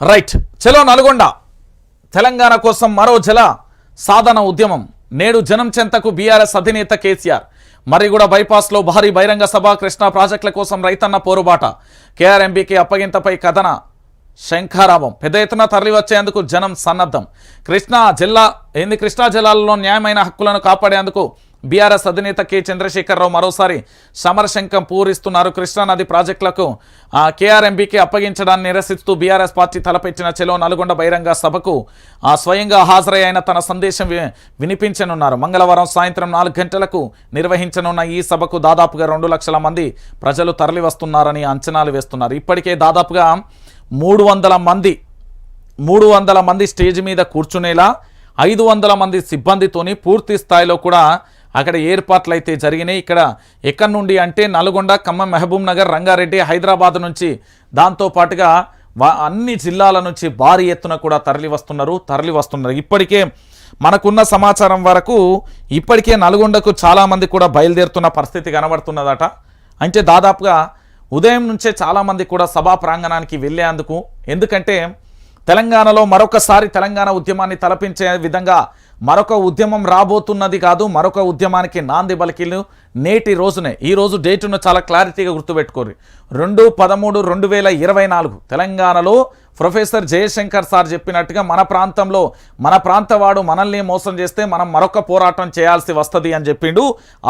Right. చలో నల్గొండ తెలంగాణ కోసం మరో జల సాధన ఉద్యమం. నేడు జనం చెంతకు బీఆర్ఎస్ అధినేత కేసీఆర్. మరిగూడ బైపాస్లో భారీ బహిరంగ సభ. కృష్ణా ప్రాజెక్టుల కోసం రైతన్న పోరుబాట. కేఆర్ఎంబీకి అప్పగింతపై కథన శంఖారావం. పెద్ద ఎత్తున తరలివచ్చేందుకు జనం సన్నద్ధం. కృష్ణా జిల్లాలలో న్యాయమైన హక్కులను కాపాడేందుకు బీఆర్ఎస్ అధినేత కె చంద్రశేఖరరావు మరోసారి సమరశంఖం పూరిస్తున్నారు. కృష్ణానది ప్రాజెక్టులకు కేఆర్ఎంబీకి అప్పగించడాన్ని నిరసిస్తూ బీఆర్ఎస్ పార్టీ తలపెట్టిన చెలో నల్గొండ బహిరంగ సభకు స్వయంగా హాజరయ్యన తన సందేశం వినిపించనున్నారు. మంగళవారం సాయంత్రం 4 గంటలకు నిర్వహించనున్న ఈ సభకు దాదాపుగా 2 లక్షల మంది ప్రజలు తరలివస్తున్నారని అంచనాలు వేస్తున్నారు. ఇప్పటికే దాదాపుగా 300 మంది స్టేజ్ మీద కూర్చునేలా 500 మంది సిబ్బందితోని పూర్తి స్థాయిలో కూడా అక్కడ ఏర్పాట్లు అయితే జరిగినాయి. ఇక్కడ ఎక్కడి నుండి అంటే నల్గొండ, ఖమ్మం, మహబూబ్ నగర్, రంగారెడ్డి, హైదరాబాద్ నుంచి దాంతో పాటుగా అన్ని జిల్లాల నుంచి భారీ ఎత్తున కూడా తరలి వస్తున్నారు. ఇప్పటికే మనకున్న సమాచారం వరకు ఇప్పటికే నల్గొండకు చాలామంది కూడా బయలుదేరుతున్న పరిస్థితి కనబడుతున్నదట. అంటే దాదాపుగా ఉదయం నుంచే చాలామంది కూడా సభా ప్రాంగణానికి వెళ్ళేందుకు, ఎందుకంటే తెలంగాణలో మరొకసారి తెలంగాణ ఉద్యమాన్ని తలపించే విధంగా మరొక ఉద్యమం రాబోతున్నది కాదు, మరొక ఉద్యమానికి నాంది పలికిలు నేటి రోజునే. ఈరోజు డేటును చాలా క్లారిటీగా గుర్తుపెట్టుకోరు. 2/13/2024 తెలంగాణలో ప్రొఫెసర్ జయశంకర్ సార్ చెప్పినట్టుగా మన ప్రాంతంలో మన ప్రాంతవాడు మనల్ని మోసం చేస్తే మనం మరొక పోరాటం చేయాల్సి వస్తుంది అని చెప్పిండు.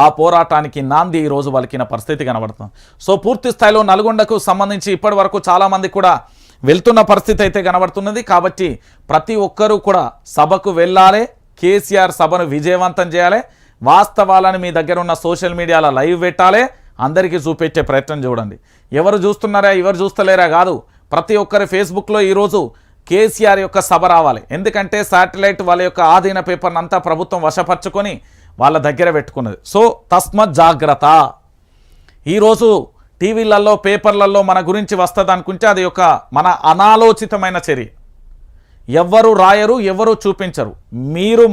ఆ పోరాటానికి నాంది ఈరోజు పలికిన పరిస్థితి కనబడుతుంది. సో పూర్తి స్థాయిలో నల్గొండకు సంబంధించి ఇప్పటి వరకు చాలామంది కూడా వెళ్తున్న పరిస్థితి అయితే కనబడుతున్నది. కాబట్టి ప్రతి ఒక్కరూ కూడా సభకు వెళ్ళాలి, కేసీఆర్ సభను విజయవంతం చేయాలి. వాస్తవాలను మీ దగ్గర ఉన్న సోషల్ మీడియాలో లైవ్ పెట్టాలి, అందరికీ చూపెట్టే ప్రయత్నం చూడండి. ఎవరు చూస్తున్నారా ఎవరు చూస్తలేరా కాదు, ప్రతి ఒక్కరి ఫేస్బుక్లో ఈరోజు కేసీఆర్ యొక్క సభ రావాలి. ఎందుకంటే శాటిలైట్ వాళ్ళ యొక్క ఆధీన పేపర్ని అంతా ప్రభుత్వం వశపరుచుకొని వాళ్ళ దగ్గర పెట్టుకున్నది. సో తస్మత్ జాగ్రత్త. ఈరోజు టీవీలలో పేపర్లలో మన గురించి వస్తుంది అనుకుంటే అది ఒక మన అనాలోచితమైన చర్య. ఎవ్వరు రాయరు, ఎవరు చూపించరు. మీరు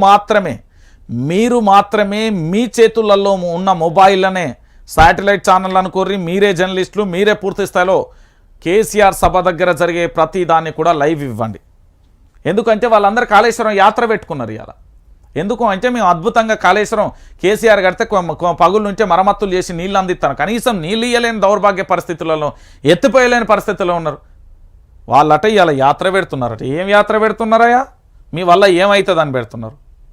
మాత్రమే మీ చేతులలో ఉన్న మొబైల్లోనే శాటిలైట్ ఛానల్ అనుకోర్రి, మీరే జర్నలిస్టులు, మీరే పూర్తి స్థాయిలో కేసీఆర్ సభ దగ్గర జరిగే ప్రతి దాన్ని కూడా లైవ్ ఇవ్వండి. ఎందుకంటే వాళ్ళందరూ కాళేశ్వరం యాత్ర పెట్టుకున్నారు ఇవాళ. ఎందుకు అంటే మేము అద్భుతంగా కాళేశ్వరం కేసీఆర్ కడితే పగుల నుంచే మరమ్మతులు చేసి నీళ్ళు అందిస్తాను, కనీసం నీళ్ళు ఇయ్యలేని దౌర్భాగ్య పరిస్థితులలో, ఎత్తిపోయలేని పరిస్థితుల్లో ఉన్నారు. వాళ్ళట ఇవాళ యాత్ర పెడుతున్నారట. ఏం యాత్ర పెడుతున్నారయ్యా? మీ వల్ల ఏమవుతుందని పెడుతున్నారు.